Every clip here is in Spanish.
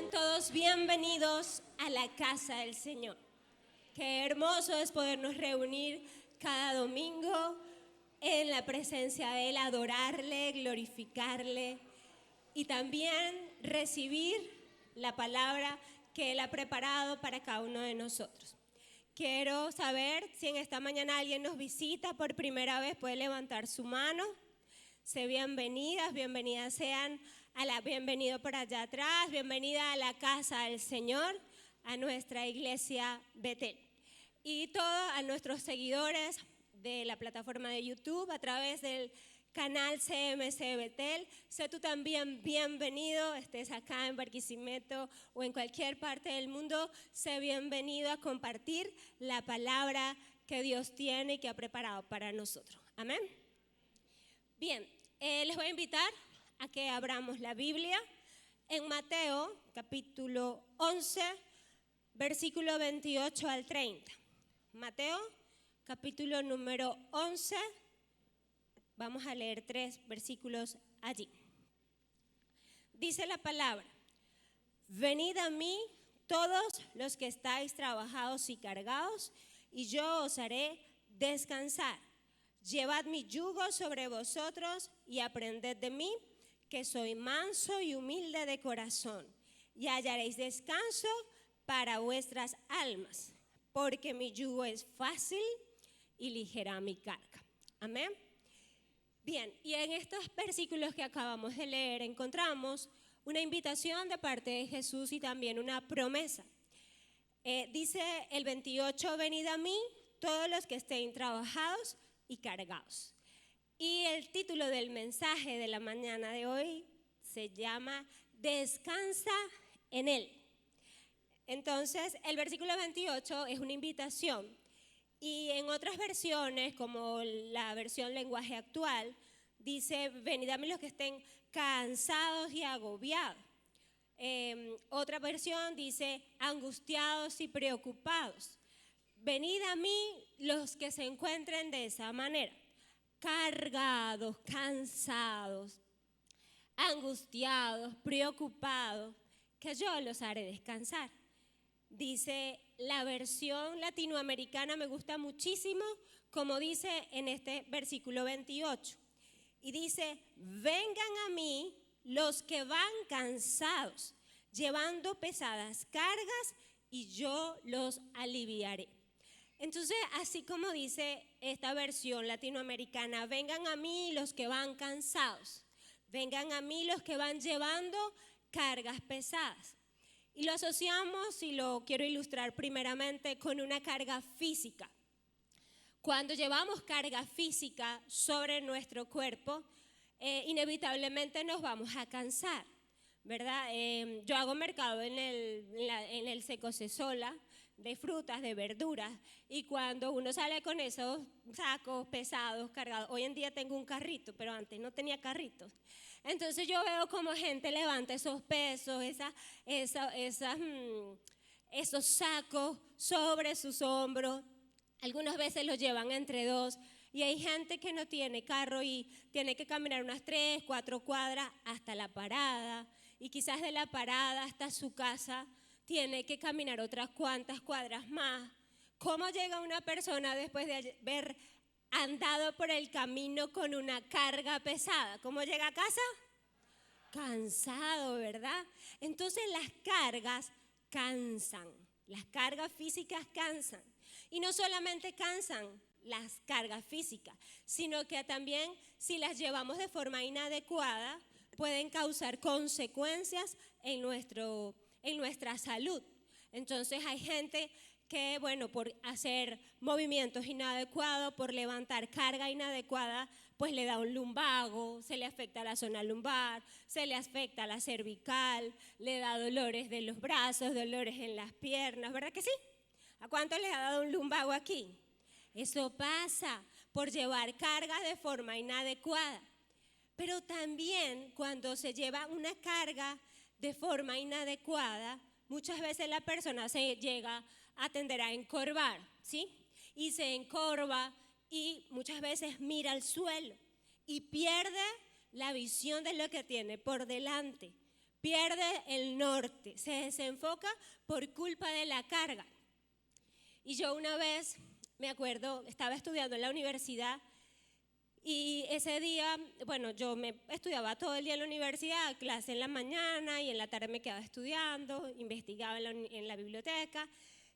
Sean todos bienvenidos a la casa del Señor. Qué hermoso es podernos reunir cada domingo en la presencia de Él, adorarle, glorificarle y también recibir la palabra que Él ha preparado para cada uno de nosotros. Quiero saber si en esta mañana alguien nos visita por primera vez, puede levantar su mano. Sé bienvenidas sean. Bienvenido por allá atrás, bienvenida a la casa del Señor, a nuestra iglesia Betel. Y todos a nuestros seguidores de la plataforma de YouTube a través del canal CMC Betel. Sé tú también bienvenido, estés acá en Barquisimeto o en cualquier parte del mundo, sé bienvenido a compartir la palabra que Dios tiene y que ha preparado para nosotros. Amén. Bien, les voy a invitar a que abramos la Biblia en Mateo capítulo 11, versículo 28 al 30. Mateo capítulo número 11, vamos a leer 3 versículos allí. Dice la palabra: venid a mí todos los que estáis trabajados y cargados, y yo os haré descansar. Llevad mi yugo sobre vosotros y aprended de mí, que soy manso y humilde de corazón, y hallaréis descanso para vuestras almas, porque mi yugo es fácil y ligera mi carga. Amén. Bien, y en estos versículos que acabamos de leer encontramos una invitación de parte de Jesús y también una promesa. Dice el 28, venid a mí todos los que estén trabajados y cargados. Y el título del mensaje de la mañana de hoy se llama Descansa en Él. Entonces, el versículo 28 es una invitación. Y en otras versiones, como la versión lenguaje actual, dice, venid a mí los que estén cansados y agobiados. Otra versión dice, angustiados y preocupados. Venid a mí los que se encuentren de esa manera. Cargados, cansados, angustiados, preocupados, que yo los haré descansar. Dice la versión latinoamericana, me gusta muchísimo, como dice en este versículo 28. Y dice, vengan a mí los que van cansados, llevando pesadas cargas, y yo los aliviaré. Entonces, así como dice esta versión latinoamericana, vengan a mí los que van cansados, vengan a mí los que van llevando cargas pesadas. Y lo asociamos, y lo quiero ilustrar primeramente, con una carga física. Cuando llevamos carga física sobre nuestro cuerpo, inevitablemente nos vamos a cansar, ¿verdad? Yo hago mercado en el Seco Cesola, de frutas, de verduras, y cuando uno sale con esos sacos pesados, cargados, hoy en día tengo un carrito, pero antes no tenía carritos, entonces yo veo como gente levanta esos pesos, esos sacos sobre sus hombros, algunas veces los llevan entre dos, y hay gente que no tiene carro y tiene que caminar unas 3, 4 cuadras hasta la parada, y quizás de la parada hasta su casa tiene que caminar otras cuantas cuadras más. ¿Cómo llega una persona después de haber andado por el camino con una carga pesada? ¿Cómo llega a casa? Cansado, ¿verdad? Entonces las cargas cansan, las cargas físicas cansan. Y no solamente cansan las cargas físicas, sino que también si las llevamos de forma inadecuada, pueden causar consecuencias en nuestra salud. Entonces hay gente que, bueno, por hacer movimientos inadecuados, por levantar carga inadecuada, pues le da un lumbago, se le afecta la zona lumbar, se le afecta la cervical, le da dolores de los brazos, dolores en las piernas, ¿verdad que sí? ¿A cuánto les ha dado un lumbago aquí? Eso pasa por llevar carga de forma inadecuada. Pero también cuando se lleva una carga de forma inadecuada, muchas veces la persona se llega a tender a encorvar, ¿sí? Y se encorva y muchas veces mira al suelo y pierde la visión de lo que tiene por delante. pierde el norte, se desenfoca por culpa de la carga. Y yo una vez, me acuerdo, estaba estudiando en la universidad y ese día, bueno, yo me estudiaba todo el día en la universidad, clase en la mañana y en la tarde me quedaba estudiando, investigaba en la biblioteca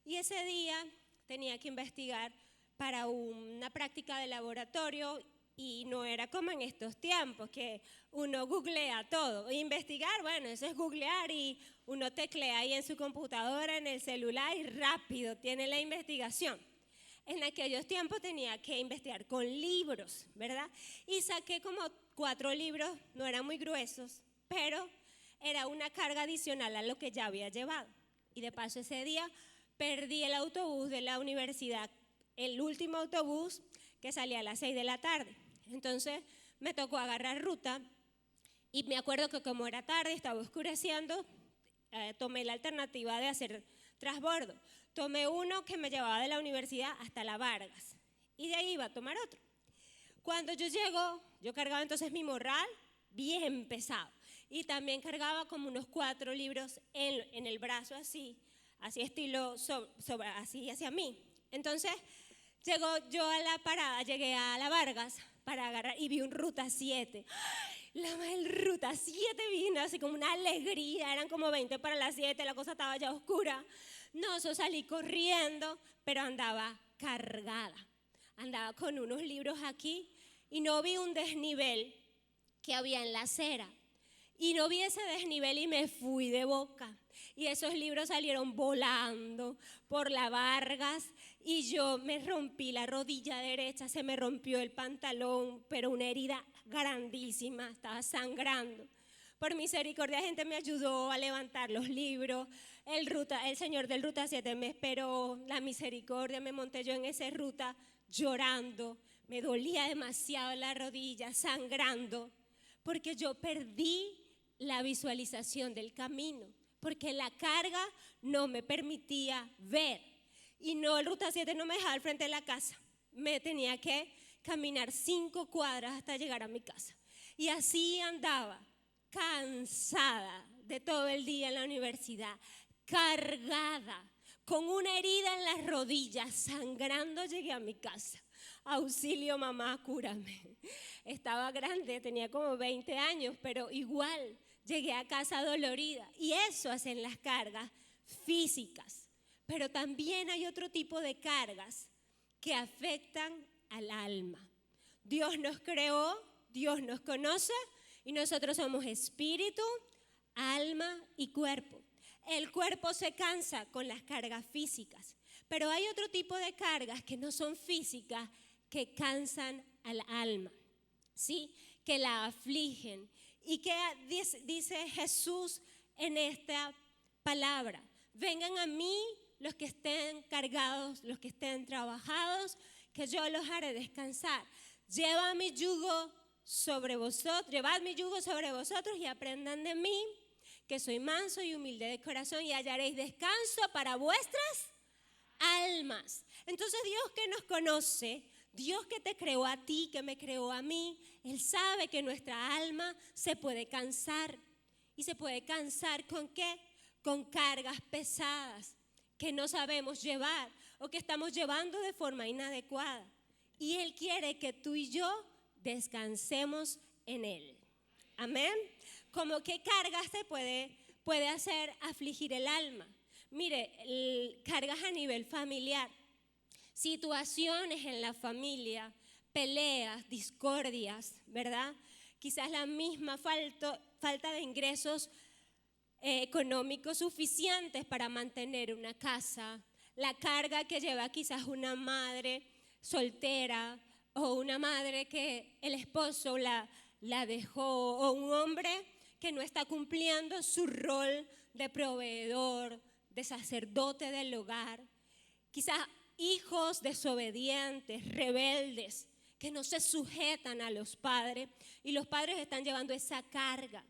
y ese día tenía que investigar para una práctica de laboratorio y no era como en estos tiempos que uno googlea todo. Investigar, bueno, eso es googlear y uno teclea ahí en su computadora, en el celular y rápido tiene la investigación. En aquellos tiempos tenía que investigar con libros, ¿verdad? Y saqué como 4 libros, no eran muy gruesos, pero era una carga adicional a lo que ya había llevado. Y de paso ese día perdí el autobús de la universidad, el último autobús que salía a las 6 de la tarde. Entonces me tocó agarrar ruta y me acuerdo que como era tarde, estaba oscureciendo, tomé la alternativa de hacer transbordo. Tomé uno que me llevaba de la universidad hasta la Vargas y de ahí iba a tomar otro. Cuando yo llego, yo cargaba entonces mi morral bien pesado y también cargaba como unos 4 libros en el brazo así estilo, así hacia mí. Entonces llego yo a la parada, llegué a la Vargas para agarrar y vi un Ruta 7. El Ruta 7 vino así como una alegría, eran como 20 para las 7, la cosa estaba ya oscura. No, yo salí corriendo, pero andaba cargada. Andaba con unos libros aquí y no vi un desnivel que había en la acera. Y no vi ese desnivel y me fui de boca. Y esos libros salieron volando por la Vargas y yo me rompí la rodilla derecha, se me rompió el pantalón, pero una herida grandísima, estaba sangrando. Por misericordia, gente me ayudó a levantar los libros. El señor del Ruta 7 me esperó, la misericordia, me monté yo en esa ruta llorando. Me dolía demasiado la rodilla, sangrando, porque yo perdí la visualización del camino, porque la carga no me permitía ver. Y no, el Ruta 7 no me dejaba al frente de la casa. Me tenía que caminar 5 cuadras hasta llegar a mi casa. Y así andaba, cansada de todo el día en la universidad, cargada, con una herida en las rodillas, sangrando, llegué a mi casa. Auxilio, mamá, cúrame. Estaba grande, tenía como 20 años, pero igual llegué a casa dolorida. Y eso hacen las cargas físicas. Pero también hay otro tipo de cargas que afectan al alma. Dios nos creó, Dios nos conoce y nosotros somos espíritu, alma y cuerpo. El cuerpo se cansa con las cargas físicas, pero hay otro tipo de cargas que no son físicas que cansan al alma, ¿sí? Que la afligen. ¿Y qué dice Jesús en esta palabra? Vengan a mí los que estén cargados, los que estén trabajados, que yo los haré descansar. Llevad mi yugo sobre vosotros y aprendan de mí, que soy manso y humilde de corazón, y hallaréis descanso para vuestras almas. Entonces Dios que nos conoce, Dios que te creó a ti, que me creó a mí, Él sabe que nuestra alma se puede cansar. ¿Y se puede cansar con qué? Con cargas pesadas que no sabemos llevar o que estamos llevando de forma inadecuada. Y Él quiere que tú y yo descansemos en Él. Amén. Como qué cargas te puede hacer afligir el alma. Mire, cargas a nivel familiar, situaciones en la familia, peleas, discordias, ¿verdad? Quizás la misma falta de ingresos económicos suficientes para mantener una casa, la carga que lleva quizás una madre soltera o una madre que el esposo la dejó, o un hombre que no está cumpliendo su rol de proveedor, de sacerdote del hogar. Quizás hijos desobedientes, rebeldes, que no se sujetan a los padres y los padres están llevando esa carga.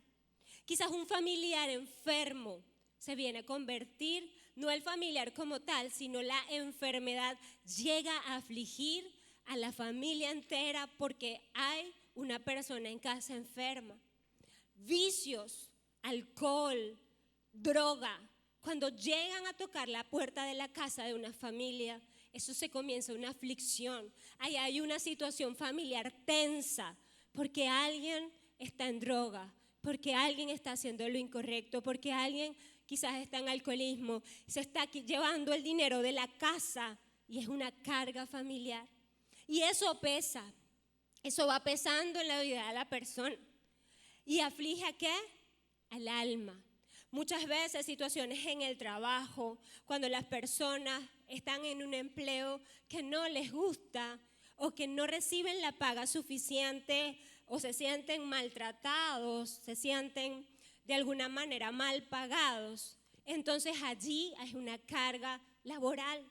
Quizás un familiar enfermo se viene a convertir, no el familiar como tal, sino la enfermedad llega a afligir a la familia entera porque hay una persona en casa enferma. Vicios, alcohol, droga, cuando llegan a tocar la puerta de la casa de una familia, eso se comienza una aflicción. Ahí hay una situación familiar tensa porque alguien está en droga, porque alguien está haciendo lo incorrecto, porque alguien quizás está en alcoholismo, se está llevando el dinero de la casa y es una carga familiar. Y eso pesa, eso va pesando en la vida de la persona. ¿Y aflige a qué? Al alma. Muchas veces situaciones en el trabajo, cuando las personas están en un empleo que no les gusta o que no reciben la paga suficiente o se sienten maltratados, se sienten de alguna manera mal pagados, entonces allí hay una carga laboral.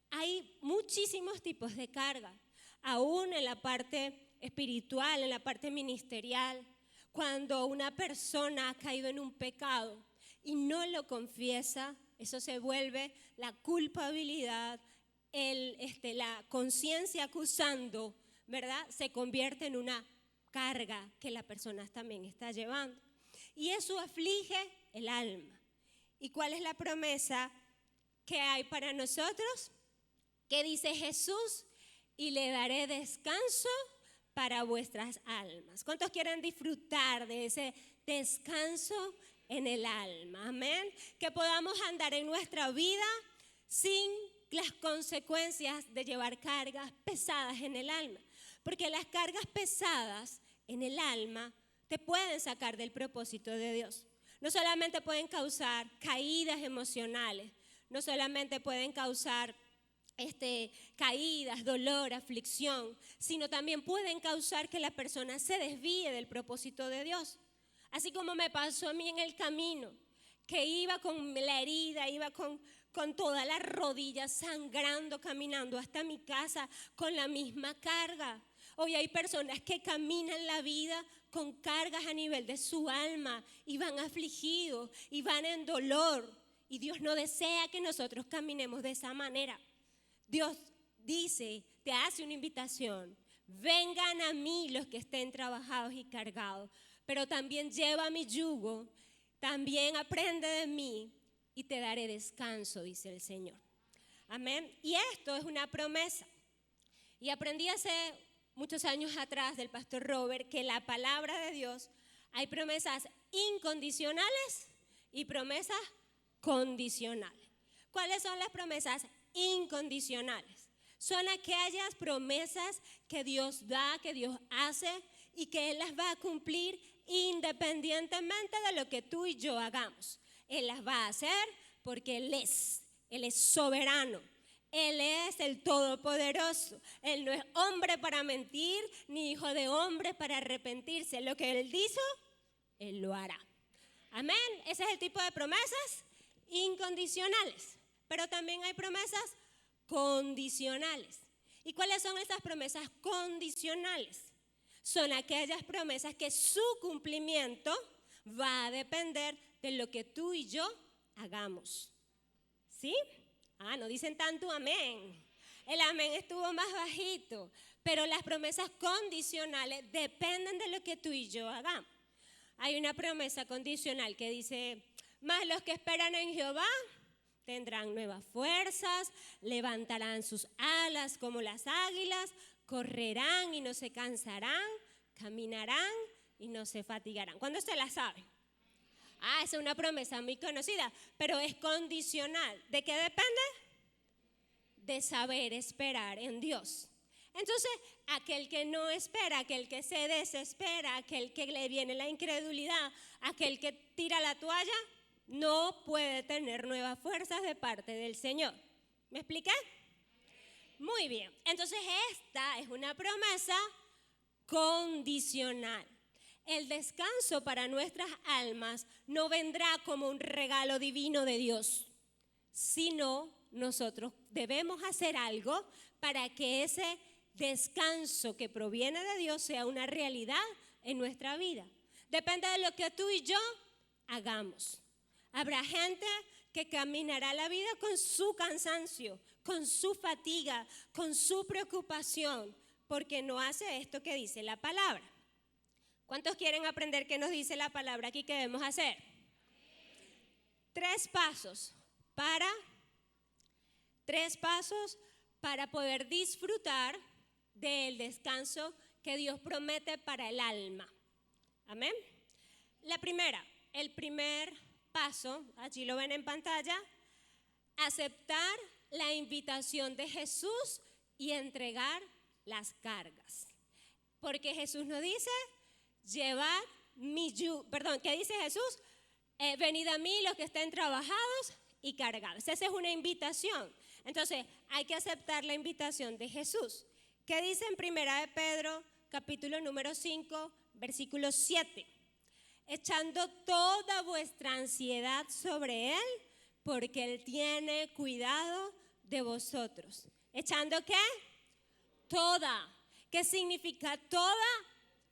Hay muchísimos tipos de carga, aún en la parte espiritual, en la parte ministerial. Cuando una persona ha caído en un pecado y no lo confiesa, eso se vuelve la culpabilidad, la conciencia acusando, ¿verdad? Se convierte en una carga que la persona también está llevando. Y eso aflige el alma. ¿Y cuál es la promesa que hay para nosotros? ¿Qué dice Jesús? Y le daré descanso para vuestras almas. ¿Cuántos quieren disfrutar de ese descanso en el alma? Amén. Que podamos andar en nuestra vida sin las consecuencias de llevar cargas pesadas en el alma. Porque las cargas pesadas en el alma te pueden sacar del propósito de Dios. No solamente pueden causar caídas emocionales, no solamente pueden causar caídas, dolor, aflicción, sino también pueden causar que la persona se desvíe del propósito de Dios. Así como me pasó a mí en el camino, que iba con la herida, iba con todas las rodillas sangrando, caminando hasta mi casa con la misma carga. Hoy hay personas que caminan la vida con cargas a nivel de su alma y van afligidos y van en dolor. Y Dios no desea que nosotros caminemos de esa manera. Dios dice, te hace una invitación, vengan a mí los que estén trabajados y cargados, pero también lleva mi yugo, también aprende de mí y te daré descanso, dice el Señor. Amén. Y esto es una promesa. Y aprendí hace muchos años atrás del pastor Robert que en la palabra de Dios hay promesas incondicionales y promesas condicionales. ¿Cuáles son las promesas incondicionales? Son aquellas promesas que Dios da, que Dios hace y que Él las va a cumplir independientemente de lo que tú y yo hagamos. Él las va a hacer porque Él es soberano. Él es el Todopoderoso. Él no es hombre para mentir, ni hijo de hombre para arrepentirse. Lo que Él dijo, Él lo hará. Amén. Ese es el tipo de promesas incondicionales. Pero también hay promesas condicionales. ¿Y cuáles son esas promesas condicionales? Son aquellas promesas que su cumplimiento va a depender de lo que tú y yo hagamos. ¿Sí? No dicen tanto amén. El amén estuvo más bajito. Pero las promesas condicionales dependen de lo que tú y yo hagamos. Hay una promesa condicional que dice, mas los que esperan en Jehová tendrán nuevas fuerzas, levantarán sus alas como las águilas, correrán y no se cansarán, caminarán y no se fatigarán. ¿Cuándo usted la sabe? Es una promesa muy conocida, pero es condicional. ¿De qué depende? De saber esperar en Dios. Entonces, aquel que no espera, aquel que se desespera, aquel que le viene la incredulidad, aquel que tira la toalla, no puede tener nuevas fuerzas de parte del Señor. ¿Me expliqué? Muy bien. Entonces, esta es una promesa condicional. El descanso para nuestras almas no vendrá como un regalo divino de Dios, sino nosotros debemos hacer algo para que ese descanso que proviene de Dios sea una realidad en nuestra vida. Depende de lo que tú y yo hagamos. Habrá gente que caminará la vida con su cansancio, con su fatiga, con su preocupación, porque no hace esto que dice la palabra. ¿Cuántos quieren aprender qué nos dice la palabra aquí que debemos hacer? 3 pasos para poder disfrutar del descanso que Dios promete para el alma. Amén. El primer paso, allí lo ven en pantalla, aceptar la invitación de Jesús y entregar las cargas. Porque Jesús nos dice, llevad mi yugo, ¿qué dice Jesús? Venid a mí los que estén trabajados y cargados. Esa es una invitación. Entonces hay que aceptar la invitación de Jesús. ¿Qué dice en 1 de Pedro, capítulo número 5, versículo 7? Echando toda vuestra ansiedad sobre Él, porque Él tiene cuidado de vosotros. ¿Echando qué? Toda. ¿Qué significa toda?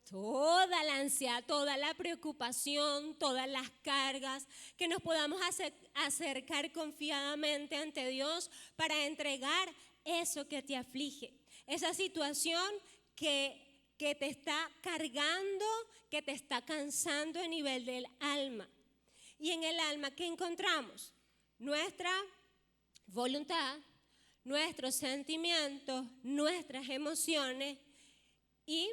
Toda la ansiedad, toda la preocupación, todas las cargas, que nos podamos acercar confiadamente ante Dios para entregar eso que te aflige, esa situación que te está cargando, que te está cansando a nivel del alma. Y en el alma, ¿qué encontramos? Nuestra voluntad, nuestros sentimientos, nuestras emociones y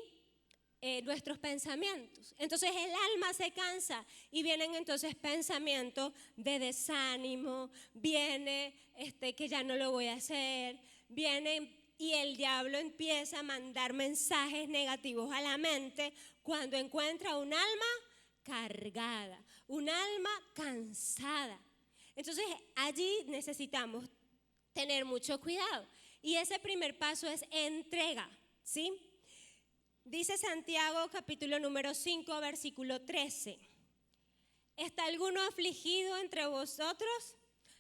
nuestros pensamientos. Entonces el alma se cansa y vienen entonces pensamientos de desánimo, viene que ya no lo voy a hacer, viene y el diablo empieza a mandar mensajes negativos a la mente cuando encuentra un alma cargada, un alma cansada. Entonces allí necesitamos tener mucho cuidado y ese primer paso es entrega, ¿sí? Dice Santiago capítulo número 5 versículo 13. ¿Está alguno afligido entre vosotros?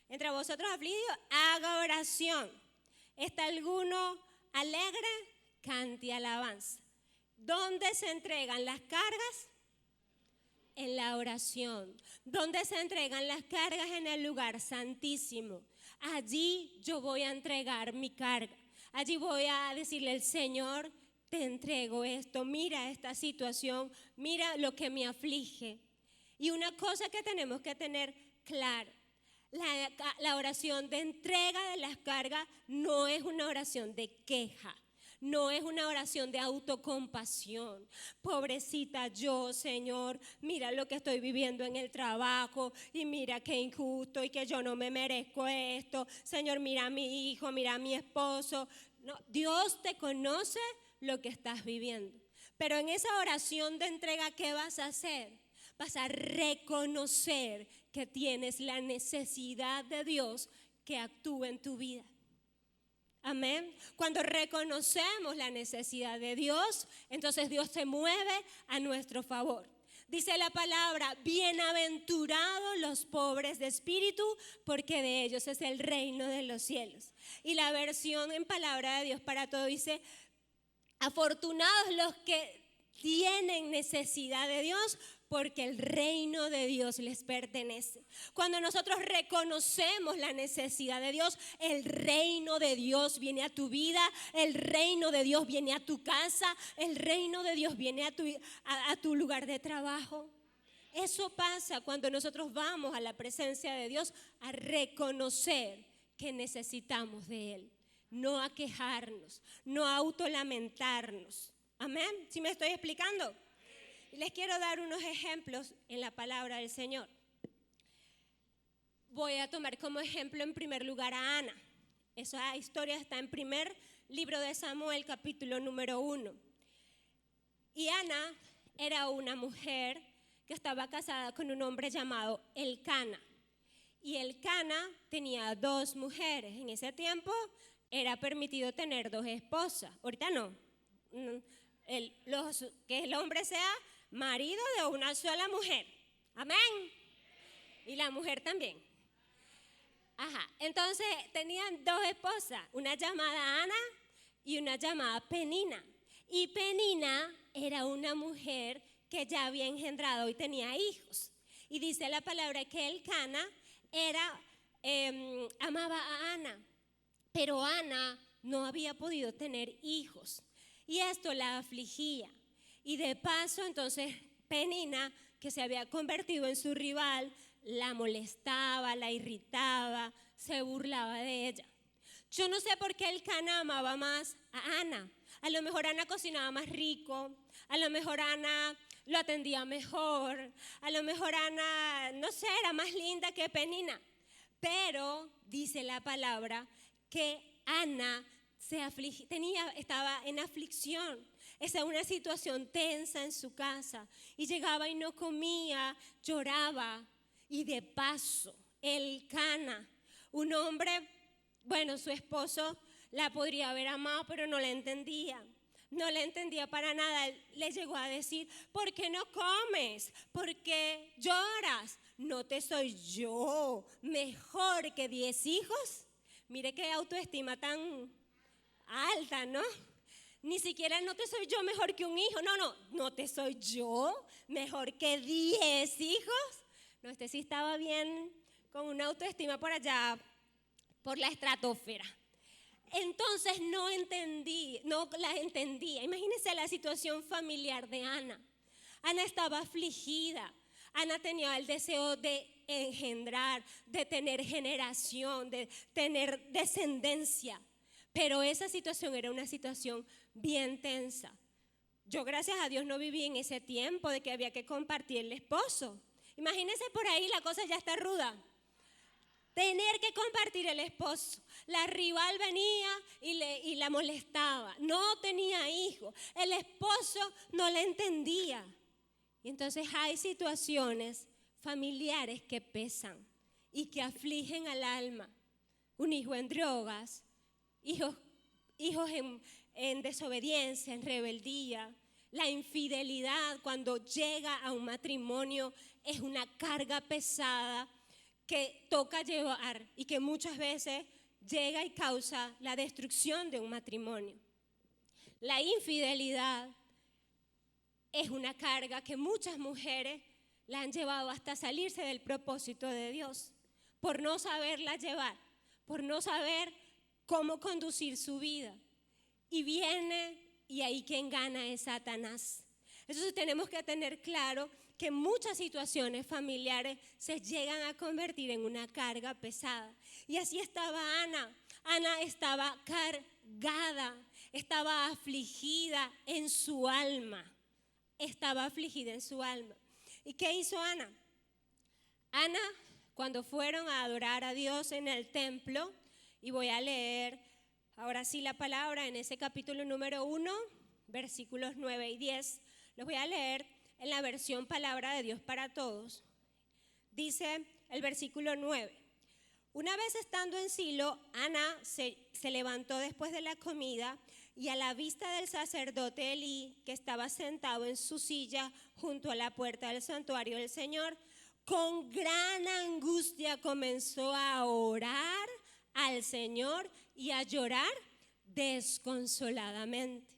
¿Entre vosotros afligido? Haga oración. ¿Está alguno alegre? Cante alabanza. ¿Dónde se entregan las cargas? En la oración. ¿Dónde se entregan las cargas? En el lugar santísimo. Allí yo voy a entregar mi carga. Allí voy a decirle al Señor, te entrego esto, mira esta situación, mira lo que me aflige. Y una cosa que tenemos que tener clara, la oración de entrega de las cargas no es una oración de queja, no es una oración de autocompasión. Pobrecita yo, Señor, mira lo que estoy viviendo en el trabajo y mira qué injusto y que yo no me merezco esto. Señor, mira a mi hijo, mira a mi esposo. No, Dios te conoce lo que estás viviendo. Pero en esa oración de entrega, ¿qué vas a hacer? Vas a reconocer que tienes la necesidad de Dios que actúe en tu vida. Amén. Cuando reconocemos la necesidad de Dios, entonces Dios se mueve a nuestro favor. Dice la palabra, bienaventurados los pobres de espíritu, porque de ellos es el reino de los cielos. Y la versión en palabra de Dios para todo dice, afortunados los que tienen necesidad de Dios, porque el reino de Dios les pertenece. Cuando nosotros reconocemos la necesidad de Dios, el reino de Dios viene a tu vida, el reino de Dios viene a tu casa, el reino de Dios viene a tu lugar de trabajo. Eso pasa cuando nosotros vamos a la presencia de Dios a reconocer que necesitamos de Él. No a quejarnos, no a autolamentarnos. Amén. ¿Sí me estoy explicando? Les quiero dar unos ejemplos en la palabra del Señor. Voy a tomar como ejemplo en primer lugar a Ana. Esa historia está en primer libro de Samuel, capítulo número 1. Y Ana era una mujer que estaba casada con un hombre llamado Elcana. Y Elcana tenía 2 mujeres. En ese tiempo era permitido tener 2 esposas. Ahorita no. Que el hombre sea marido de una sola mujer. Amén. Y la mujer también. Ajá. Entonces tenían 2 esposas, una llamada Ana y una llamada Penina. Y Penina era una mujer que ya había engendrado y tenía hijos. Y dice la palabra que Elcana amaba a Ana, pero Ana no había podido tener hijos. Y esto la afligía. Y de paso, entonces, Penina, que se había convertido en su rival, la molestaba, la irritaba, se burlaba de ella. Yo no sé por qué el Cana amaba más a Ana. A lo mejor Ana cocinaba más rico, a lo mejor Ana lo atendía mejor, a lo mejor Ana, no sé, era más linda que Penina. Pero dice la palabra que Ana estaba en aflicción. Esa es una situación tensa en su casa. Y llegaba y no comía, lloraba. Y de paso, el Cana, un hombre, bueno, su esposo la podría haber amado, pero no la entendía. No la entendía para nada. Él le llegó a decir, ¿por qué no comes? ¿Por qué lloras? ¿No te soy yo mejor que 10 hijos? Mire qué autoestima tan alta, ¿no? Ni siquiera no te soy yo mejor que un hijo. No te soy yo mejor que 10 hijos. No, este sí estaba bien con una autoestima por allá, por la estratosfera. Entonces no la entendía. Imagínense la situación familiar de Ana. Ana estaba afligida. Ana tenía el deseo de engendrar, de tener generación, de tener descendencia. Pero esa situación era una situación bien tensa. Yo, gracias a Dios, no viví en ese tiempo de que había que compartir el esposo. Imagínense por ahí, la cosa ya está ruda. Tener que compartir el esposo. La rival venía y la molestaba. No tenía hijos. El esposo no la entendía. Y entonces hay situaciones familiares que pesan y que afligen al alma. Un hijo en drogas, hijos en desobediencia, en rebeldía. La infidelidad cuando llega a un matrimonio es una carga pesada que toca llevar y que muchas veces llega y causa la destrucción de un matrimonio. La infidelidad es una carga que muchas mujeres la han llevado hasta salirse del propósito de Dios por no saberla llevar, por no saber cómo conducir su vida. Y ahí quien gana es Satanás. Entonces tenemos que tener claro que muchas situaciones familiares se llegan a convertir en una carga pesada. Y así estaba Ana. Ana estaba cargada, estaba afligida en su alma. Estaba afligida en su alma. ¿Y qué hizo Ana? Ana, cuando fueron a adorar a Dios en el templo, y voy a leer ahora sí la palabra en ese capítulo número 1, versículos 9 y 10, los voy a leer en la versión Palabra de Dios para Todos. Dice el versículo 9. Una vez estando en Silo, Ana se levantó después de la comida y a la vista del sacerdote Elí, que estaba sentado en su silla junto a la puerta del santuario del Señor, con gran angustia comenzó a orar al Señor y a llorar desconsoladamente.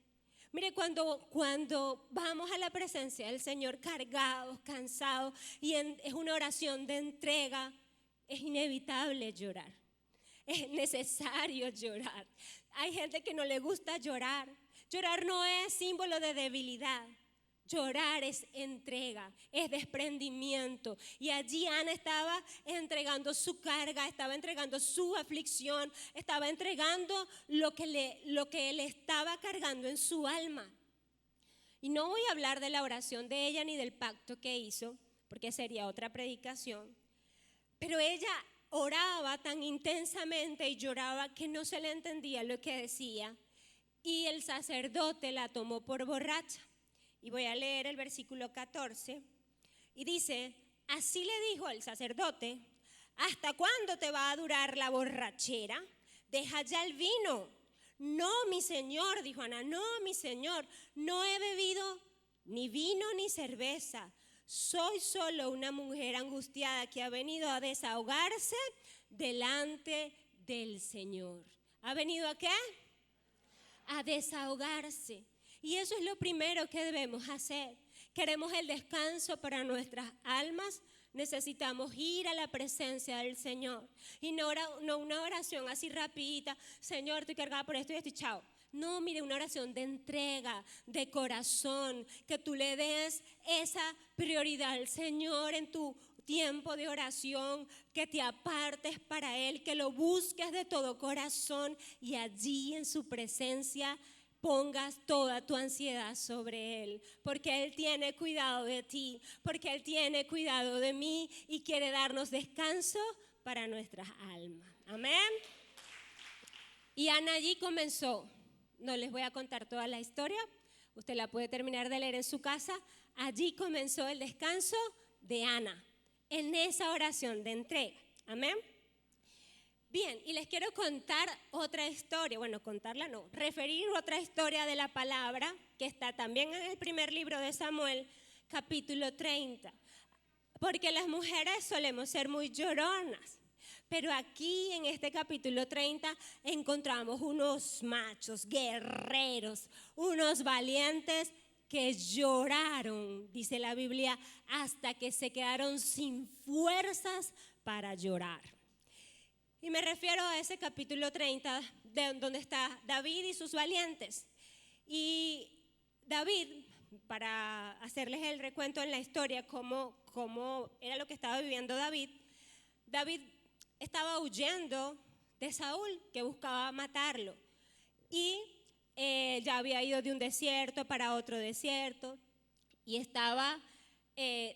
Mire, cuando vamos a la presencia del Señor cargados, cansados, y es una oración de entrega, es inevitable llorar. Es necesario llorar. Hay gente que no le gusta llorar. Llorar no es símbolo de debilidad. Llorar es entrega, es desprendimiento. Y allí Ana estaba entregando su carga, estaba entregando su aflicción, estaba entregando lo que él estaba cargando en su alma. Y no voy a hablar de la oración de ella ni del pacto que hizo, porque sería otra predicación. Pero ella oraba tan intensamente y lloraba que no se le entendía lo que decía. Y el sacerdote la tomó por borracha. Y voy a leer el versículo 14. Y dice, así le dijo el sacerdote, ¿hasta cuándo te va a durar la borrachera? Deja ya el vino. No, mi señor, dijo Ana, no, mi señor, no he bebido ni vino ni cerveza. Soy solo una mujer angustiada que ha venido a desahogarse delante del Señor. ¿Ha venido a qué? A desahogarse. Y eso es lo primero que debemos hacer. Queremos el descanso para nuestras almas, necesitamos ir a la presencia del Señor. Y no una oración así rapidita, Señor, estoy cargada por esto y esto, chao. No, mire, una oración de entrega, de corazón, que tú le des esa prioridad al Señor en tu tiempo de oración, que te apartes para Él, que lo busques de todo corazón y allí en su presencia pongas toda tu ansiedad sobre Él, porque Él tiene cuidado de ti, porque Él tiene cuidado de mí y quiere darnos descanso para nuestras almas. Amén. Y Ana allí comenzó. No les voy a contar toda la historia, usted la puede terminar de leer en su casa. Allí comenzó el descanso de Ana, en esa oración de entrega. Amén. Bien, y les quiero contar otra historia, bueno, contarla no, referir otra historia de la palabra que está también en el primer libro de Samuel, capítulo 30. Porque las mujeres solemos ser muy lloronas. Pero aquí en este capítulo 30 encontramos unos machos guerreros, unos valientes que lloraron, dice la Biblia, hasta que se quedaron sin fuerzas para llorar. Y me refiero a ese capítulo 30 donde está David y sus valientes. Y David, para hacerles el recuento en la historia, cómo era lo que estaba viviendo David estaba huyendo de Saúl, que buscaba matarlo. Y ya había ido de un desierto para otro desierto. Y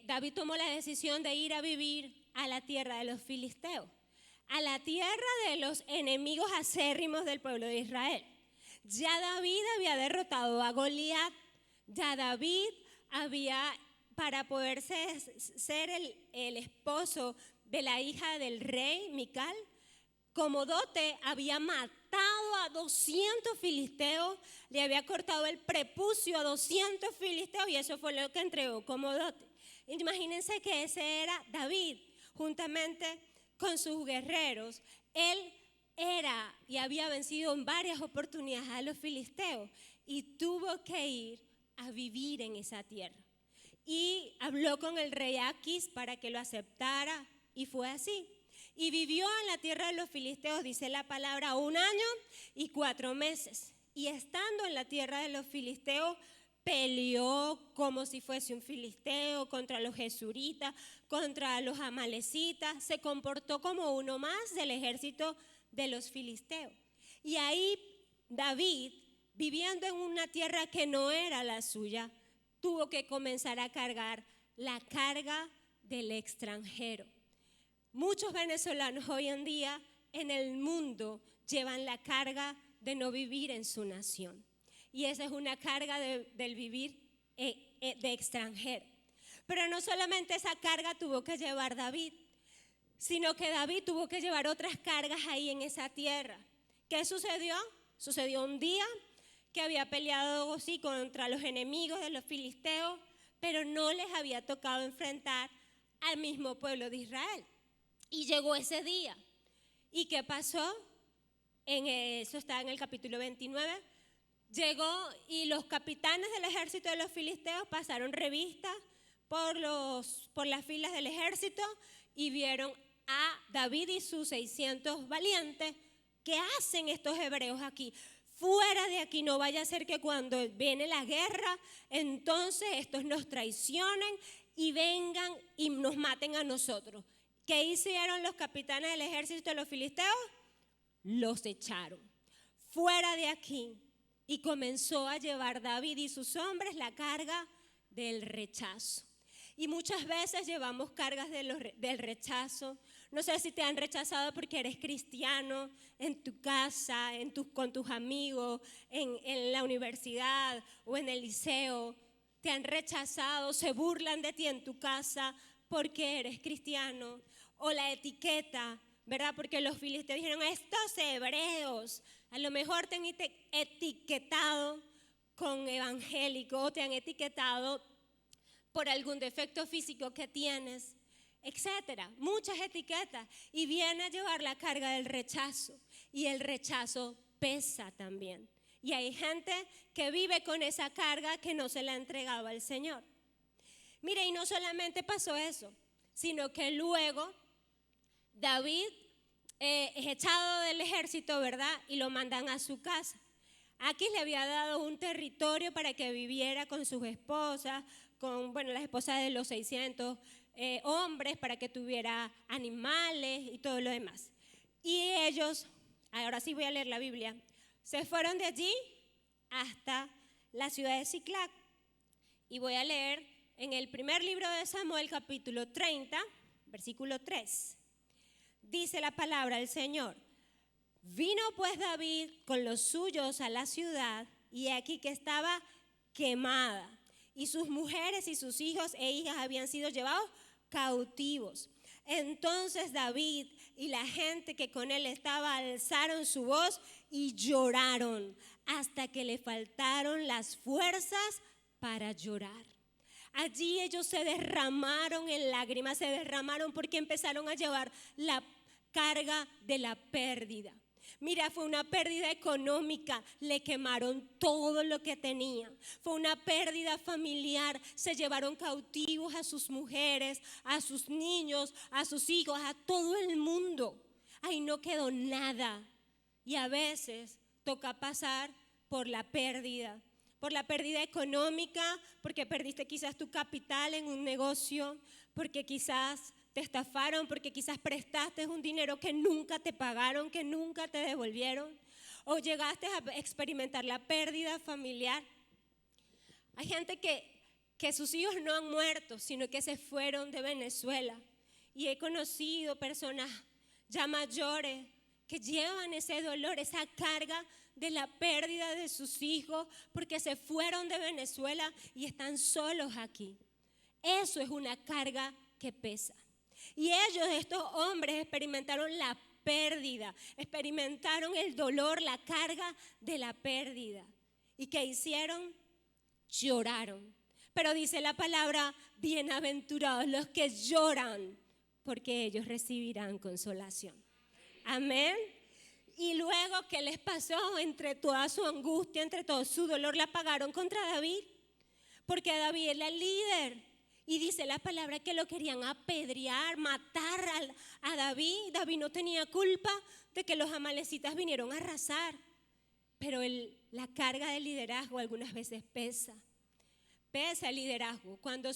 David tomó la decisión de ir a vivir a la tierra de los filisteos, a la tierra de los enemigos acérrimos del pueblo de Israel. Ya David había derrotado a Goliat. Ya David para poder ser el esposo de la hija del rey, Mical, como dote había matado a 200 filisteos, le había cortado el prepucio a 200 filisteos y eso fue lo que entregó como dote. Imagínense que ese era David, juntamente con sus guerreros. Él era y había vencido en varias oportunidades a los filisteos y tuvo que ir a vivir en esa tierra. Y habló con el rey Aquis para que lo aceptara. Y fue así. Y vivió en la tierra de los filisteos, dice la palabra, 1 año y 4 meses. Y estando en la tierra de los filisteos, peleó como si fuese un filisteo contra los jesuritas, contra los amalecitas. Se comportó como uno más del ejército de los filisteos. Y ahí David, viviendo en una tierra que no era la suya, tuvo que comenzar a cargar la carga del extranjero. Muchos venezolanos hoy en día en el mundo llevan la carga de no vivir en su nación. Y esa es una carga del vivir de extranjero. Pero no solamente esa carga tuvo que llevar David, sino que David tuvo que llevar otras cargas ahí en esa tierra. ¿Qué sucedió? Sucedió un día que había peleado sí, contra los enemigos de los filisteos, pero no les había tocado enfrentar al mismo pueblo de Israel. Y llegó ese día. ¿Y qué pasó? Eso está en el capítulo 29. Llegó y los capitanes del ejército de los filisteos pasaron revista por las filas del ejército y vieron a David y sus 600 valientes. ¿Qué hacen estos hebreos aquí? Fuera de aquí, no vaya a ser que cuando viene la guerra, entonces estos nos traicionen y vengan y nos maten a nosotros. ¿Qué hicieron los capitanes del ejército de los filisteos? Los echaron fuera de aquí y comenzó a llevar David y sus hombres la carga del rechazo. Y muchas veces llevamos cargas del rechazo. No sé si te han rechazado porque eres cristiano en tu casa, con tus amigos, en la universidad o en el liceo. Te han rechazado, se burlan de ti en tu casa porque eres cristiano. O la etiqueta, ¿verdad? Porque los filisteos dijeron, estos hebreos, a lo mejor te han etiquetado con evangélico, o te han etiquetado por algún defecto físico que tienes, etcétera. Muchas etiquetas. Y viene a llevar la carga del rechazo. Y el rechazo pesa también. Y hay gente que vive con esa carga que no se la ha entregado al Señor. Mire, y no solamente pasó eso, sino que luego David es echado del ejército, ¿verdad? Y lo mandan a su casa. Aquis le había dado un territorio para que viviera con sus esposas, con las esposas de los 600 hombres, para que tuviera animales y todo lo demás. Y ellos, ahora sí voy a leer la Biblia, se fueron de allí hasta la ciudad de Siclac. Y voy a leer en el primer libro de Samuel, capítulo 30, versículo 3. Dice la palabra del Señor: vino pues David con los suyos a la ciudad, y aquí que estaba quemada, y sus mujeres y sus hijos e hijas habían sido llevados cautivos. Entonces David y la gente que con él estaba alzaron su voz y lloraron hasta que le faltaron las fuerzas para llorar. Allí ellos se derramaron en lágrimas, se derramaron porque empezaron a llevar la carga de la pérdida. Mira, fue una pérdida económica, le quemaron todo lo que tenía. Fue una pérdida familiar, se llevaron cautivos a sus mujeres, a sus niños, a sus hijos, a todo el mundo. Ahí no quedó nada. Y a veces toca pasar por la pérdida económica, porque perdiste quizás tu capital en un negocio, porque quizás te estafaron, porque quizás prestaste un dinero que nunca te pagaron, que nunca te devolvieron, o llegaste a experimentar la pérdida familiar. Hay gente que sus hijos no han muerto, sino que se fueron de Venezuela, y he conocido personas ya mayores que llevan ese dolor, esa carga de la pérdida de sus hijos, porque se fueron de Venezuela y están solos aquí. Eso es una carga que pesa. Y ellos, estos hombres, experimentaron la pérdida, experimentaron el dolor, la carga de la pérdida. ¿Y qué hicieron? Lloraron. Pero dice la palabra: bienaventurados los que lloran, porque ellos recibirán consolación. Amén. Y luego, ¿qué les pasó? Entre toda su angustia, entre todo su dolor, la pagaron contra David, porque David era el líder. Y dice la palabra que lo querían apedrear, matar a David. David no tenía culpa de que los amalecitas vinieron a arrasar. Pero la carga del liderazgo algunas veces pesa. Pesa el liderazgo. Cuando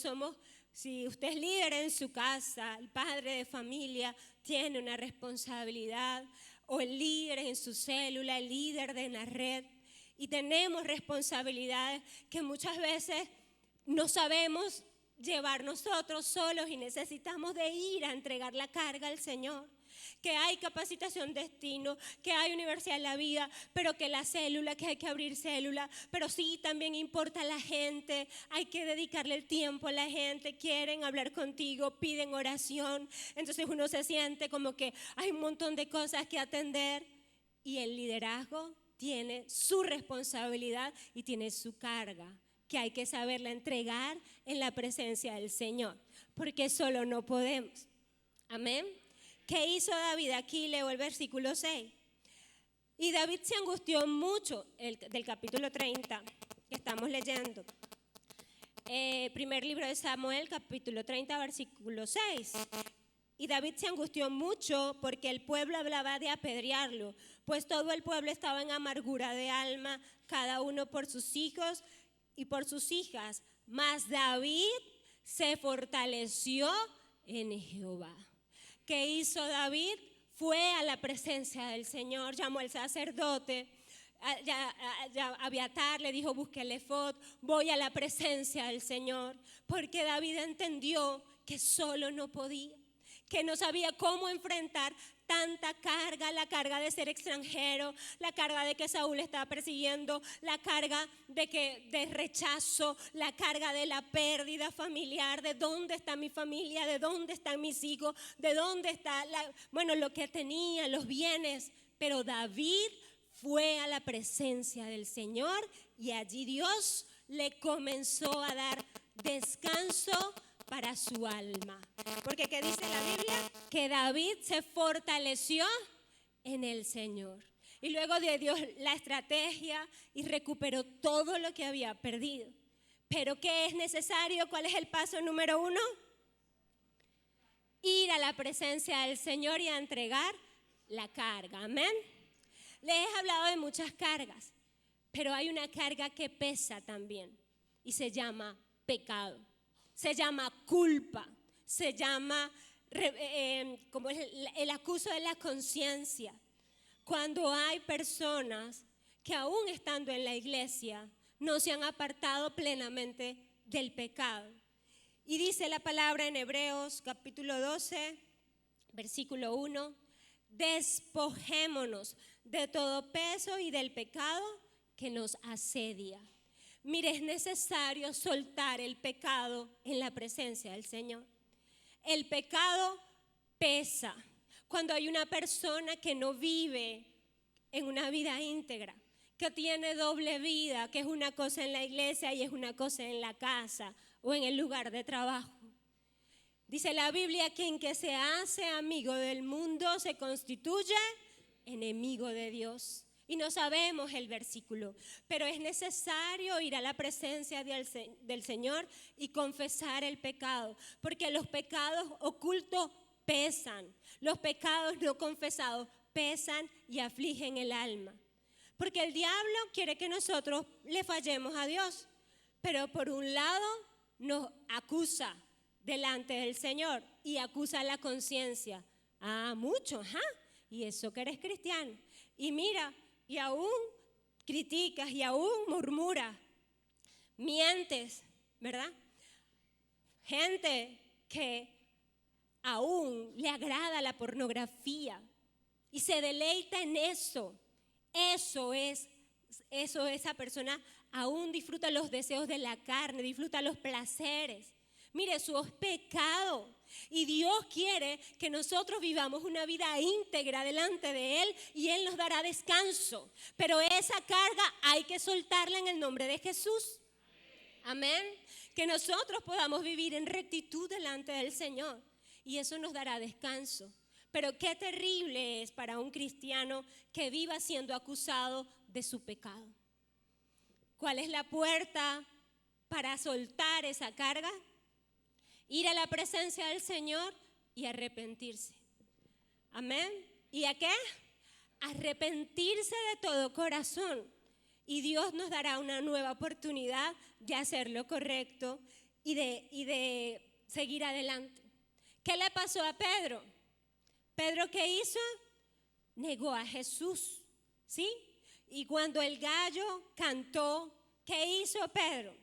si usted es líder en su casa, el padre de familia tiene una responsabilidad, o el líder en su célula, el líder de la red. Y tenemos responsabilidades que muchas veces no sabemos llevar nosotros solos y necesitamos de ir a entregar la carga al Señor. Que hay capacitación destino, que hay Universidad de la Vida, pero que la célula, que hay que abrir célula, pero sí también importa la gente, hay que dedicarle el tiempo a la gente, quieren hablar contigo, piden oración, entonces uno se siente como que hay un montón de cosas que atender, y el liderazgo tiene su responsabilidad y tiene su carga, que hay que saberla entregar en la presencia del Señor, porque solo no podemos. Amén. ¿Qué hizo David? Aquí leo el versículo 6. Y David se angustió mucho, del capítulo 30 que estamos leyendo. Primer libro de Samuel, capítulo 30, versículo 6. Y David se angustió mucho porque el pueblo hablaba de apedrearlo, pues todo el pueblo estaba en amargura de alma, cada uno por sus hijos y por sus hijas. Mas David se fortaleció en Jehová. ¿Qué hizo David? Fue a la presencia del Señor, llamó al sacerdote, Abiatar le dijo: busque el efod, voy a la presencia del Señor, porque David entendió que solo no podía, que no sabía cómo enfrentar tanta carga, la carga de ser extranjero, la carga de que Saúl estaba persiguiendo, la carga de rechazo, la carga de la pérdida familiar, de dónde está mi familia, de dónde están mis hijos, de dónde está lo que tenía, los bienes. Pero David fue a la presencia del Señor y allí Dios le comenzó a dar descanso para su alma. Porque ¿qué dice la Biblia? Que David se fortaleció en el Señor. Y luego dio Dios la estrategia y recuperó todo lo que había perdido. Pero ¿qué es necesario? ¿Cuál es el paso número 1? Ir a la presencia del Señor y a entregar la carga. Amén. Les he hablado de muchas cargas, pero hay una carga que pesa también y se llama pecado, se llama culpa, se llama como el acuso de la conciencia. Cuando hay personas que aún estando en la iglesia no se han apartado plenamente del pecado. Y dice la palabra en Hebreos capítulo 12, versículo 1, despojémonos de todo peso y del pecado que nos asedia. Mire, es necesario soltar el pecado en la presencia del Señor. El pecado pesa. Cuando hay una persona que no vive en una vida íntegra, que tiene doble vida, que es una cosa en la iglesia y es una cosa en la casa o en el lugar de trabajo. Dice la Biblia que quien que se hace amigo del mundo se constituye enemigo de Dios. Y no sabemos el versículo, pero es necesario ir a la presencia del Señor y confesar el pecado, porque los pecados ocultos pesan, los pecados no confesados pesan y afligen el alma. Porque el diablo quiere que nosotros le fallemos a Dios, pero por un lado nos acusa delante del Señor y acusa la conciencia. Mucho, y eso que eres cristiano. Y mira, y aún criticas y aún murmuras, mientes, ¿verdad? Gente que aún le agrada la pornografía y se deleita en eso. Eso, esa persona aún disfruta los deseos de la carne, disfruta los placeres. Mire, eso es pecado. Y Dios quiere que nosotros vivamos una vida íntegra delante de Él y Él nos dará descanso. Pero esa carga hay que soltarla en el nombre de Jesús. Amén. Que nosotros podamos vivir en rectitud delante del Señor y eso nos dará descanso. Pero qué terrible es para un cristiano que viva siendo acusado de su pecado. ¿Cuál es la puerta para soltar esa carga? Ir a la presencia del Señor y arrepentirse. Amén. ¿Y a qué? Arrepentirse de todo corazón. Y Dios nos dará una nueva oportunidad de hacer lo correcto y de seguir adelante. ¿Qué le pasó a Pedro? ¿Pedro qué hizo? Negó a Jesús, ¿sí? Y cuando el gallo cantó, ¿qué hizo Pedro?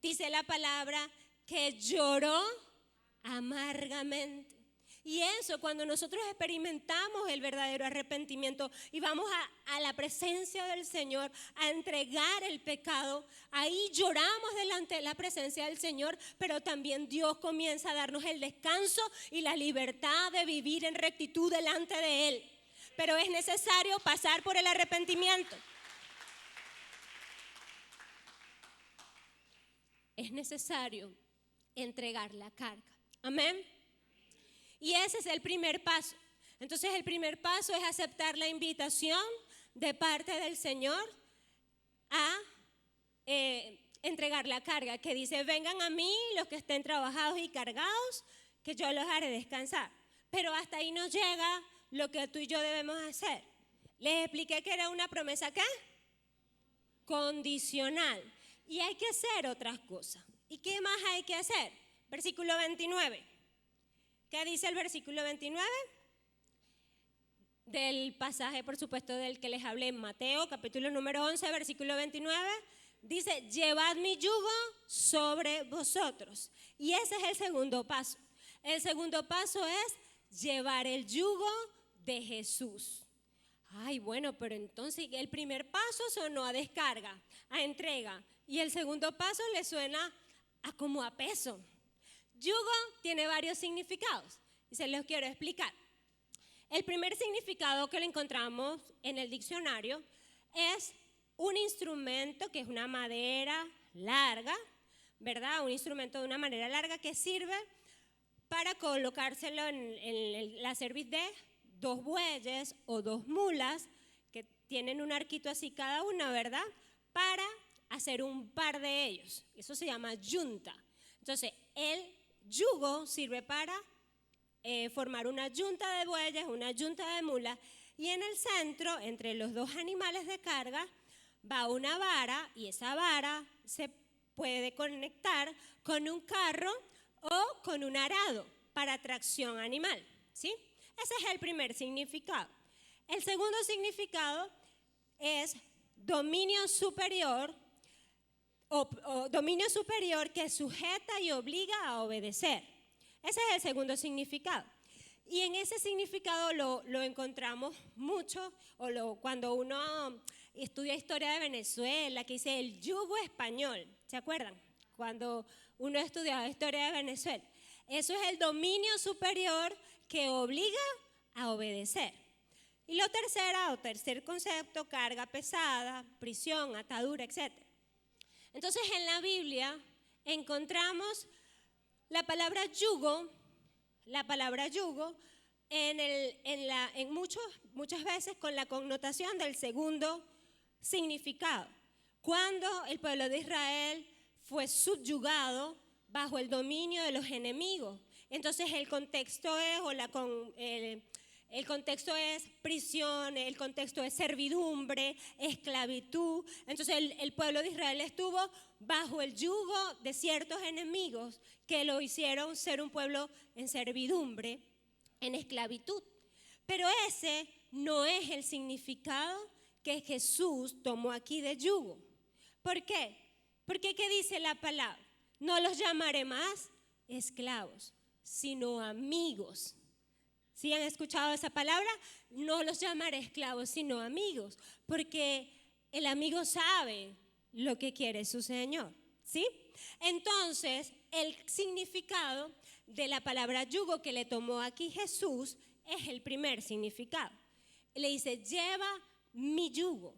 Dice la palabra que lloró amargamente. Y eso, cuando nosotros experimentamos el verdadero arrepentimiento y vamos a la presencia del Señor a entregar el pecado, ahí lloramos delante de la presencia del Señor, pero también Dios comienza a darnos el descanso y la libertad de vivir en rectitud delante de Él. Pero es necesario pasar por el arrepentimiento. Es necesario entregar la carga. Amén. Y ese es el primer paso. Entonces el primer paso es aceptar la invitación de parte del Señor a entregar la carga, que dice: vengan a mí los que estén trabajados y cargados, que yo los haré descansar. Pero hasta ahí no llega lo que tú y yo debemos hacer. Les expliqué que era una promesa, ¿qué? Condicional. Y hay que hacer otras cosas. ¿Y qué más hay que hacer? Versículo 29. ¿Qué dice el versículo 29? Del pasaje, por supuesto, del que les hablé en Mateo, capítulo número 11, versículo 29. Dice: llevad mi yugo sobre vosotros. Y ese es el segundo paso. El segundo paso es llevar el yugo de Jesús. Bueno, pero entonces el primer paso sonó a descarga, a entrega. Y el segundo paso le suena a como a peso. Yugo tiene varios significados y se los quiero explicar. El primer significado que lo encontramos en el diccionario es un instrumento que es una madera larga, ¿verdad? Un instrumento de una manera larga que sirve para colocárselo en la cerviz de dos bueyes o dos mulas que tienen un arquito así cada una, ¿verdad? Para hacer un par de ellos. Eso se llama yunta. Entonces, el yugo sirve para formar una yunta de bueyes, una yunta de mulas, y en el centro, entre los dos animales de carga, va una vara y esa vara se puede conectar con un carro o con un arado para tracción animal, ¿sí? Ese es el primer significado. El segundo significado es dominio superior o dominio superior que sujeta y obliga a obedecer. Ese es el segundo significado. Y en ese significado lo encontramos mucho, cuando uno estudia historia de Venezuela, que dice el yugo español, ¿se acuerdan? Cuando uno estudiaba historia de Venezuela. Eso es el dominio superior que obliga a obedecer. Y lo tercer concepto, carga pesada, prisión, atadura, etc. Entonces en la Biblia encontramos la palabra yugo muchas veces con la connotación del segundo significado. Cuando el pueblo de Israel fue subyugado bajo el dominio de los enemigos. Entonces el contexto es prisión, el contexto es servidumbre, esclavitud. Entonces el pueblo de Israel estuvo bajo el yugo de ciertos enemigos que lo hicieron ser un pueblo en servidumbre, en esclavitud. Pero ese no es el significado que Jesús tomó aquí de yugo. ¿Por qué? Porque ¿qué dice la palabra? No los llamaré más esclavos, sino amigos. ¿Sí han escuchado esa palabra? No los llamaré esclavos, sino amigos, porque el amigo sabe lo que quiere su Señor, ¿sí? Entonces, el significado de la palabra yugo que le tomó aquí Jesús es el primer significado. Le dice, lleva mi yugo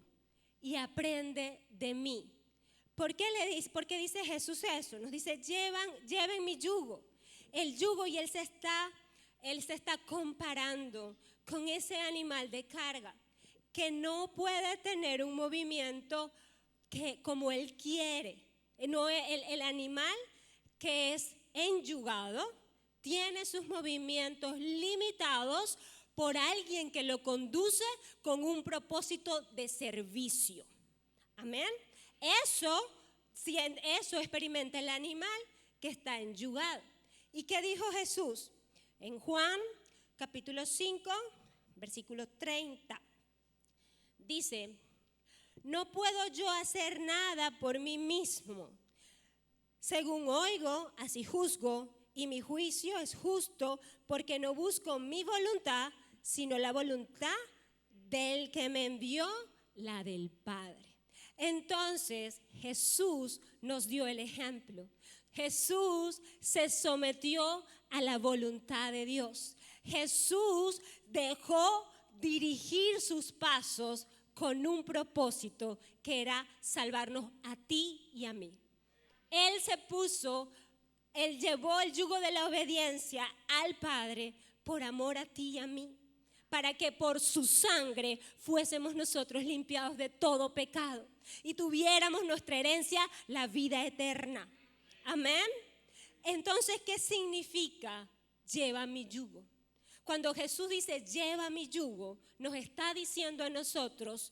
y aprende de mí. ¿Por qué dice Jesús eso? Nos dice, lleven mi yugo. El yugo, y él se está comparando con ese animal de carga que no puede tener un movimiento como él quiere. No, el animal que es enyugado tiene sus movimientos limitados por alguien que lo conduce con un propósito de servicio. Amén. Eso experimenta el animal que está enyugado. ¿Y qué dijo Jesús? En Juan capítulo 5, versículo 30, dice, no puedo yo hacer nada por mí mismo. Según oigo, así juzgo, y mi juicio es justo, porque no busco mi voluntad, sino la voluntad del que me envió, la del Padre. Entonces Jesús nos dio el ejemplo. Jesús se sometió a la voluntad de Dios. Jesús dejó dirigir sus pasos con un propósito que era salvarnos a ti y a mí. Él llevó el yugo de la obediencia al Padre por amor a ti y a mí, para que por su sangre fuésemos nosotros limpiados de todo pecado y tuviéramos nuestra herencia, la vida eterna. Amén. Entonces, ¿qué significa lleva mi yugo? Cuando Jesús dice lleva mi yugo, nos está diciendo a nosotros,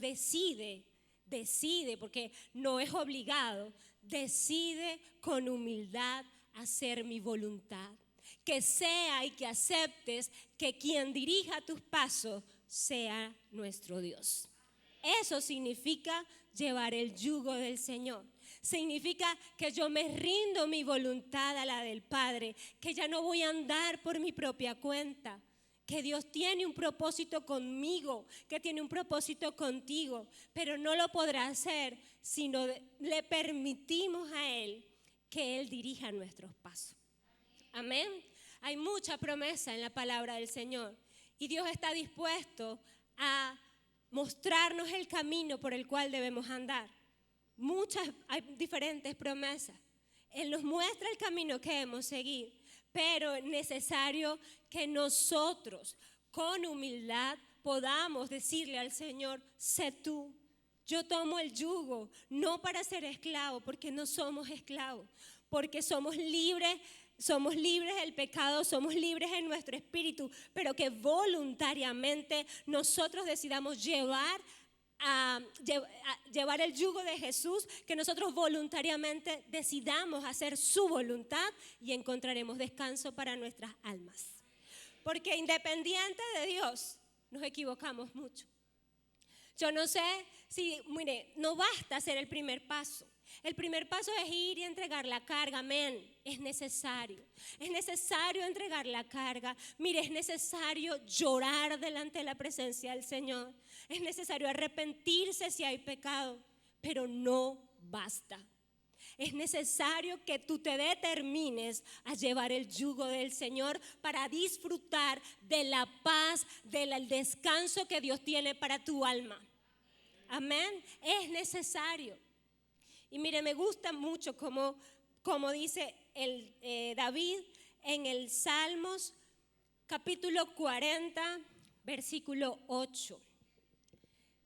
decide, porque no es obligado, decide con humildad hacer mi voluntad. Que sea y que aceptes que quien dirija tus pasos sea nuestro Dios. Eso significa llevar el yugo del Señor. Significa que yo me rindo mi voluntad a la del Padre, que ya no voy a andar por mi propia cuenta, que Dios tiene un propósito conmigo, que tiene un propósito contigo, pero no lo podrá hacer si no le permitimos a Él que Él dirija nuestros pasos. Amén. Hay mucha promesa en la palabra del Señor y Dios está dispuesto a mostrarnos el camino por el cual debemos andar. Hay diferentes promesas. Él nos muestra el camino que debemos seguir, pero es necesario que nosotros con humildad podamos decirle al Señor, sé tú. Yo tomo el yugo, no para ser esclavo, porque no somos esclavos, porque somos libres somos libres del pecado, somos libres en nuestro espíritu, pero que voluntariamente nosotros decidamos llevar el yugo de Jesús, que nosotros voluntariamente decidamos hacer su voluntad y encontraremos descanso para nuestras almas. Porque independiente de Dios, nos equivocamos mucho. Yo no sé si, mire, no basta hacer el primer paso. El primer paso es ir y entregar la carga, amén. Es necesario entregar la carga. Mire, es necesario llorar delante de la presencia del Señor. Es necesario arrepentirse si hay pecado, pero no basta. Es necesario que tú te determines a llevar el yugo del Señor para disfrutar de la paz, del descanso que Dios tiene para tu alma. Amén. Es necesario. Y mire, me gusta mucho como dice David en el Salmos capítulo 40, versículo 8.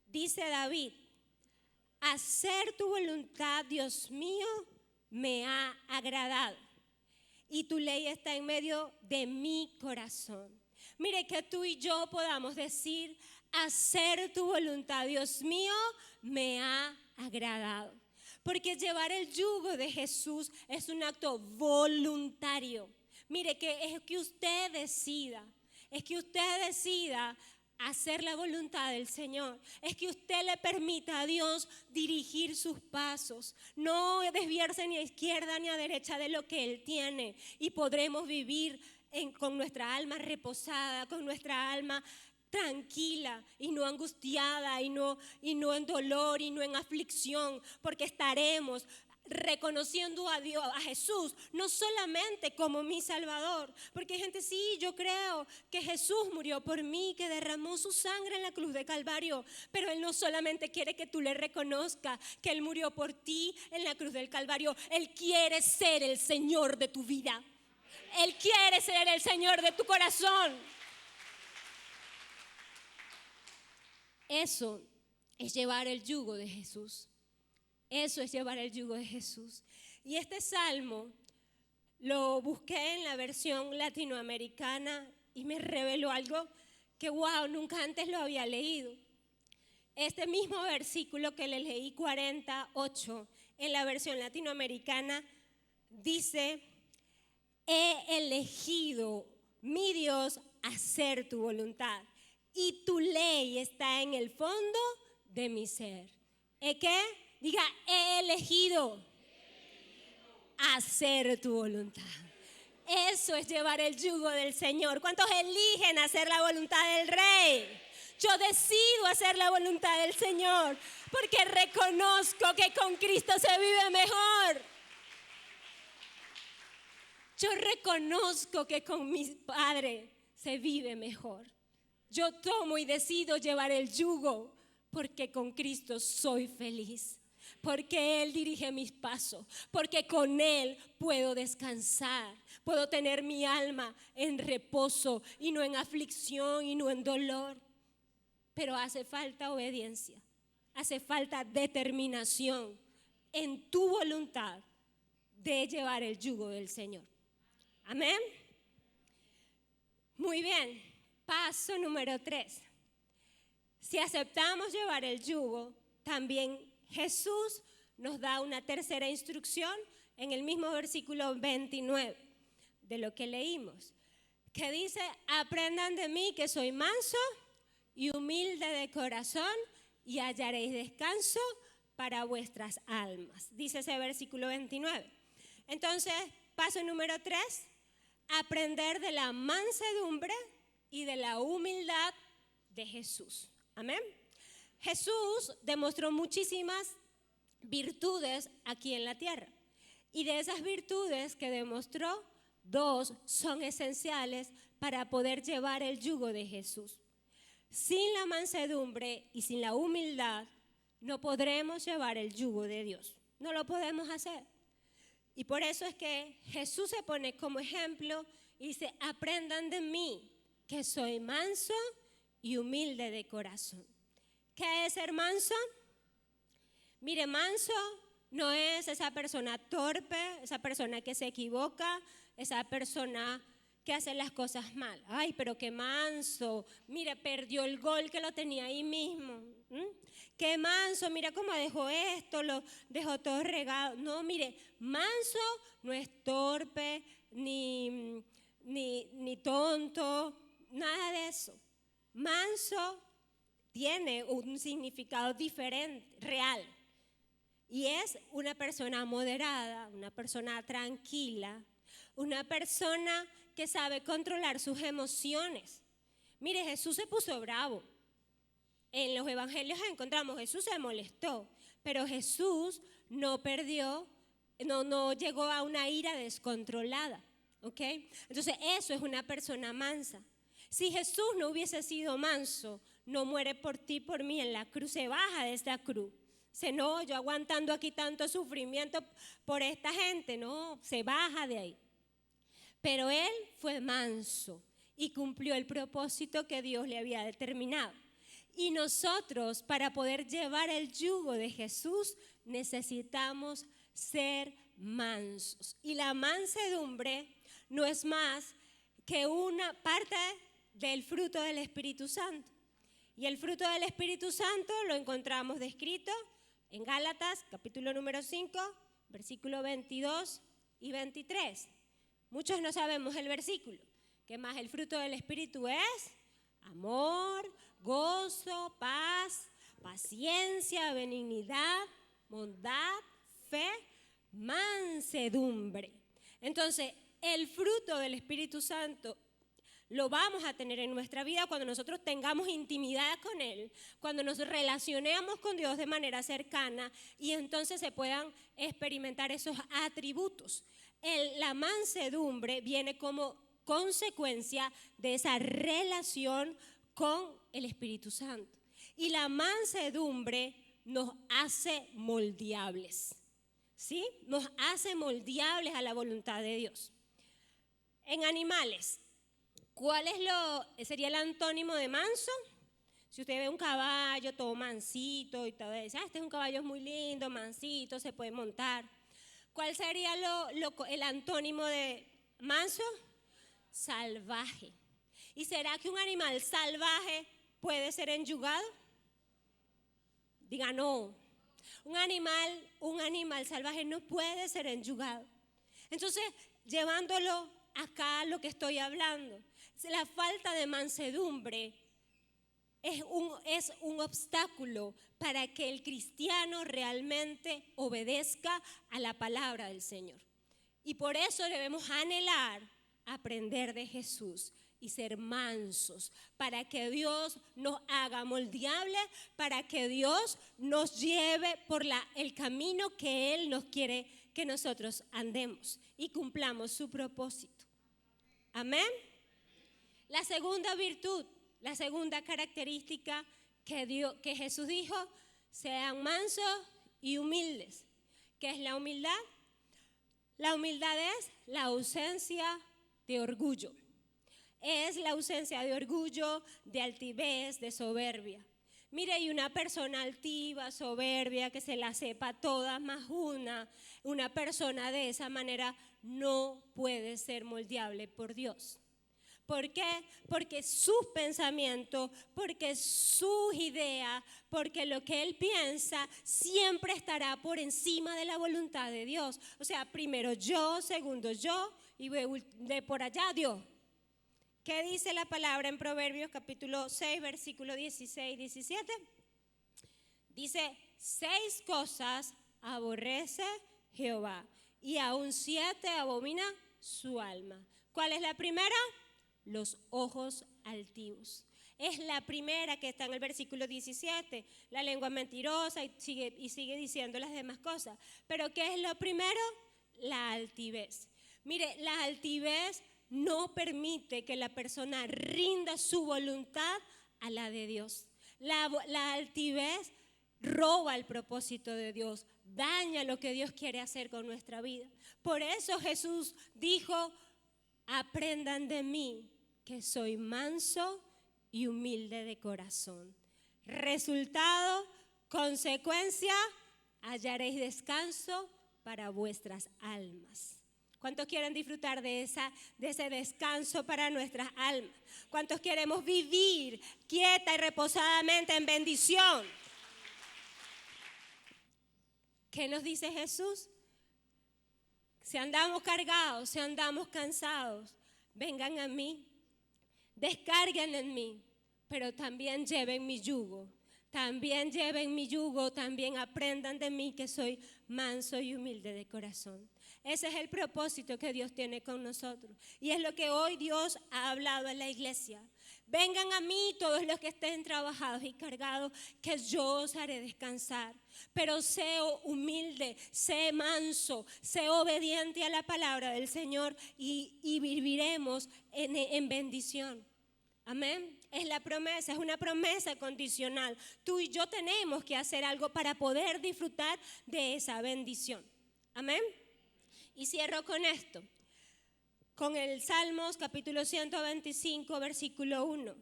Dice David: hacer tu voluntad, Dios mío, me ha agradado, y tu ley está en medio de mi corazón. Mire, que tú y yo podamos decir: hacer tu voluntad, Dios mío, me ha agradado. Porque llevar el yugo de Jesús es un acto voluntario. Mire, que es que usted decida hacer la voluntad del Señor. Es que usted le permita a Dios dirigir sus pasos, no desviarse ni a izquierda ni a derecha de lo que Él tiene, y podremos vivir con nuestra alma reposada, con nuestra alma tranquila y no angustiada y no en dolor y no en aflicción, porque estaremos reconociendo a Dios, a Jesús, no solamente como mi Salvador, porque hay gente, sí, yo creo que Jesús murió por mí, que derramó su sangre en la cruz de Calvario, pero Él no solamente quiere que tú le reconozcas que Él murió por ti en la cruz del Calvario, Él quiere ser el Señor de tu vida, Él quiere ser el Señor de tu corazón. Eso es llevar el yugo de Jesús. Eso es llevar el yugo de Jesús. Y este salmo lo busqué en la versión latinoamericana y me reveló algo que, wow, nunca antes lo había leído. Este mismo versículo que le leí 48 en la versión latinoamericana dice: he elegido, mi Dios, hacer tu voluntad, y tu ley está en el fondo de mi ser. ¿Eh qué? Diga, he elegido hacer tu voluntad. Eso es llevar el yugo del Señor. ¿Cuántos eligen hacer la voluntad del Rey? Yo decido hacer la voluntad del Señor porque reconozco que con Cristo se vive mejor. Yo reconozco que con mi Padre se vive mejor. Yo tomo y decido llevar el yugo porque con Cristo soy feliz, porque Él dirige mis pasos, porque con Él puedo descansar, puedo tener mi alma en reposo y no en aflicción y no en dolor. Pero hace falta obediencia, hace falta determinación en tu voluntad de llevar el yugo del Señor. Amén. Muy bien. Paso número 3. Si aceptamos llevar el yugo, también Jesús nos da una tercera instrucción en el mismo versículo 29 de lo que leímos, que dice: aprendan de mí que soy manso y humilde de corazón y hallaréis descanso para vuestras almas. Dice ese versículo 29. Entonces, paso número 3, aprender de la mansedumbre y de la humildad de Jesús. Amén. Jesús demostró muchísimas virtudes aquí en la tierra. Y de esas virtudes que demostró, 2 son esenciales para poder llevar el yugo de Jesús. Sin la mansedumbre y sin la humildad no podremos llevar el yugo de Dios. No lo podemos hacer. Y por eso es que Jesús se pone como ejemplo y dice: aprendan de mí, que soy manso y humilde de corazón. ¿Qué es ser manso? Mire, manso No es esa persona torpe, esa persona que se equivoca, esa persona que hace las cosas mal. Ay, pero qué manso, mira, perdió el gol que lo tenía ahí mismo. Qué manso, mira cómo dejó esto, lo dejó todo regado. No, mire, manso no es torpe, ni tonto, nada de eso. Manso tiene un significado diferente, real. Y es una persona moderada, una persona tranquila, una persona que sabe controlar sus emociones. Mire, Jesús se puso bravo. En los evangelios encontramos, Jesús se molestó, pero Jesús no llegó a una ira descontrolada, ¿ok? Entonces eso es una persona mansa. Si Jesús no hubiese sido manso, no muere por ti, por mí en la cruz, se baja de esta cruz. No, yo aguantando aquí tanto sufrimiento por esta gente, no, se baja de ahí. Pero él fue manso y cumplió el propósito que Dios le había determinado. Y nosotros, para poder llevar el yugo de Jesús, necesitamos ser mansos. Y la mansedumbre no es más que una parte del fruto del Espíritu Santo. Y el fruto del Espíritu Santo lo encontramos descrito en Gálatas, capítulo número 5, versículo 22 y 23. Muchos no sabemos el versículo. ¿Qué más? El fruto del Espíritu es amor, gozo, paz, paciencia, benignidad, bondad, fe, mansedumbre. Entonces, el fruto del Espíritu Santo lo vamos a tener en nuestra vida cuando nosotros tengamos intimidad con Él, cuando nos relacionemos con Dios de manera cercana y entonces se puedan experimentar esos atributos. La mansedumbre viene como consecuencia de esa relación con el Espíritu Santo. Y la mansedumbre nos hace moldeables, ¿sí? Nos hace moldeables a la voluntad de Dios. En animales, ¿cuál sería el antónimo de manso? Si usted ve un caballo todo mansito y todo eso, este es un caballo muy lindo, mansito, se puede montar. ¿Cuál sería el antónimo de manso? Salvaje. ¿Y será que un animal salvaje puede ser enyugado? Diga no. Un animal salvaje no puede ser enyugado. Entonces, llevándolo acá a lo que estoy hablando, la falta de mansedumbre es un obstáculo para que el cristiano realmente obedezca a la palabra del Señor. Y por eso debemos anhelar aprender de Jesús y ser mansos, para que Dios nos haga moldeables, para que Dios nos lleve por el camino que Él nos quiere que nosotros andemos y cumplamos su propósito. Amén. La segunda virtud, la segunda característica que Jesús dijo, sean mansos y humildes. ¿Qué es la humildad? La humildad es la ausencia de orgullo. Es la ausencia de orgullo, de altivez, de soberbia. Mire, y una persona altiva, soberbia, que se la sepa todas más una persona de esa manera no puede ser moldeable por Dios. ¿Por qué? Porque sus pensamientos, porque sus ideas, porque lo que él piensa siempre estará por encima de la voluntad de Dios. O sea, primero yo, segundo yo y de por allá Dios. ¿Qué dice la palabra en Proverbios capítulo 6, versículo 16 y 17? Dice, 6 cosas aborrece Jehová y aún 7 abomina su alma. ¿Cuál es la primera? Los ojos altivos. Es la primera que está en el versículo 17. La lengua mentirosa y sigue diciendo las demás cosas. Pero ¿qué es lo primero? La altivez. Mire, la altivez no permite que la persona rinda su voluntad a la de Dios. La altivez roba el propósito de Dios, daña lo que Dios quiere hacer con nuestra vida. Por eso Jesús dijo, aprendan de mí que soy manso y humilde de corazón. Resultado, consecuencia, hallaréis descanso para vuestras almas. ¿Cuántos quieren disfrutar de ese descanso para nuestras almas? ¿Cuántos queremos vivir quieta y reposadamente en bendición? ¿Qué nos dice Jesús? Si andamos cargados, si andamos cansados, vengan a mí, descarguen en mí, pero también lleven mi yugo. También lleven mi yugo, también aprendan de mí que soy manso y humilde de corazón. Ese es el propósito que Dios tiene con nosotros. Y es lo que hoy Dios ha hablado en la iglesia. Vengan a mí todos los que estén trabajados y cargados, que yo os haré descansar. Pero sé humilde, sé manso, sé obediente a la palabra del Señor y viviremos en bendición. Amén. Es la promesa, es una promesa condicional. Tú y yo tenemos que hacer algo para poder disfrutar de esa bendición. Amén. Y cierro con esto, con el Salmos capítulo 125, versículo 1.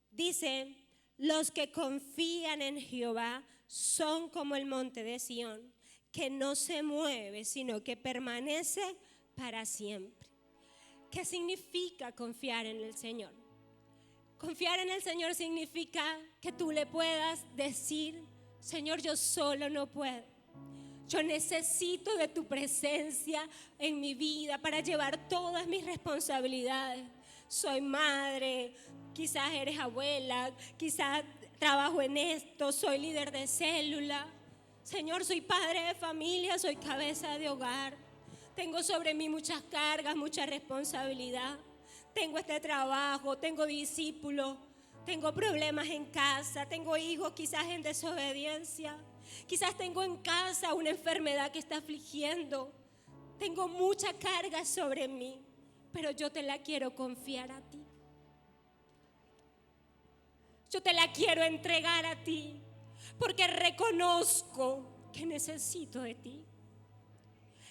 Dice, los que confían en Jehová son como el monte de Sión, que no se mueve, sino que permanece para siempre. ¿Qué significa confiar en el Señor? Confiar en el Señor significa que tú le puedas decir, Señor, yo solo no puedo. Yo necesito de tu presencia en mi vida para llevar todas mis responsabilidades. Soy madre, quizás eres abuela, quizás trabajo en esto, soy líder de célula. Señor, soy padre de familia, soy cabeza de hogar. Tengo sobre mí muchas cargas, mucha responsabilidad. Tengo este trabajo, tengo discípulos, tengo problemas en casa, tengo hijos quizás en desobediencia. Quizás tengo en casa una enfermedad que está afligiendo. Tengo mucha carga sobre mí, pero yo te la quiero confiar a ti. Yo te la quiero entregar a ti, porque reconozco que necesito de ti.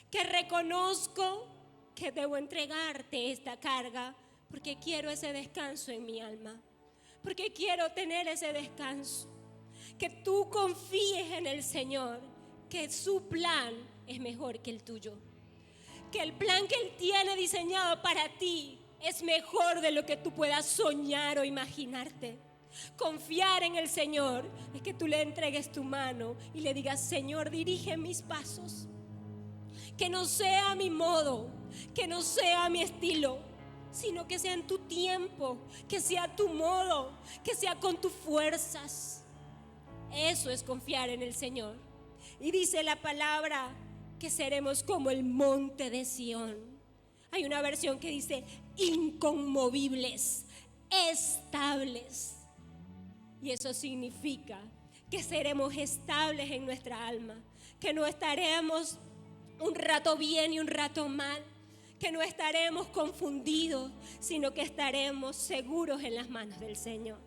Que reconozco que debo entregarte esta carga, porque quiero ese descanso en mi alma. Porque quiero tener ese descanso. Que tú confíes en el Señor, que su plan es mejor que el tuyo. Que el plan que Él tiene diseñado para ti es mejor de lo que tú puedas soñar o imaginarte. Confiar en el Señor es que tú le entregues tu mano y le digas, Señor, dirige mis pasos. Que no sea a mi modo, que no sea a mi estilo, sino que sea en tu tiempo, que sea a tu modo, que sea con tus fuerzas. Eso es confiar en el Señor. Y dice la palabra que seremos como el monte de Sión. Hay una versión que dice inconmovibles, estables. Y eso significa que seremos estables en nuestra alma, que no estaremos un rato bien y un rato mal, que no estaremos confundidos, sino que estaremos seguros en las manos del Señor.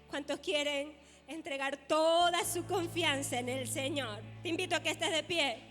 ¿Cuántos quieren entregar toda su confianza en el Señor? Te invito a que estés de pie.